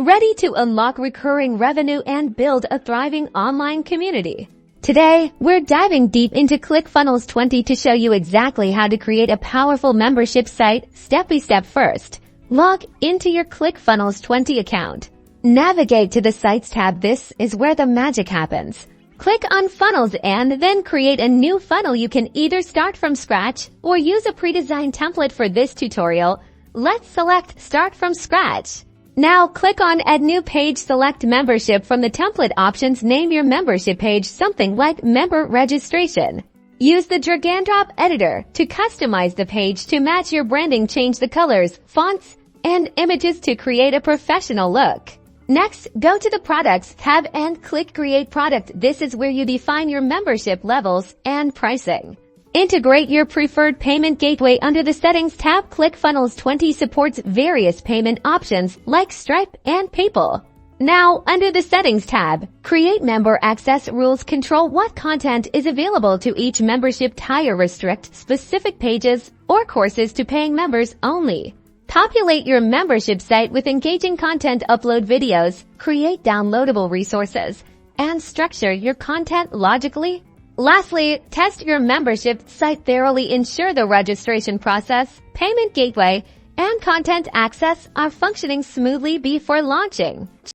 ready to unlock recurring revenue and build a thriving online community. Today, we're diving deep into ClickFunnels 20 to show you exactly how to create a powerful membership site step by step. First, log into your ClickFunnels 20 account. Navigate to the Sites tab. This is where the magic happens. Click on Funnels and then create a new funnel. You can either start from scratch or use a pre-designed template. For this tutorial, let's select Start from Scratch. Now click on Add New Page. Select Membership from the template options. Name your membership page something like Member Registration. Use the drag and drop editor to customize the page to match your branding. Change the colors, fonts, and images to create a professional look. Next, go to the Products tab and click Create Product. This is where you define your membership levels and pricing. Integrate your preferred payment gateway. Under the Settings tab, ClickFunnels 20 supports various payment options like Stripe and PayPal. Now, under the Settings tab, create member access rules. Control what content is available to each membership tier. Restrict specific pages or courses to paying members only. Populate your membership site with engaging content. Upload videos, create downloadable resources, and structure your content logically. Lastly, test your membership site thoroughly. Ensure the registration process, payment gateway, and content access are functioning smoothly before launching.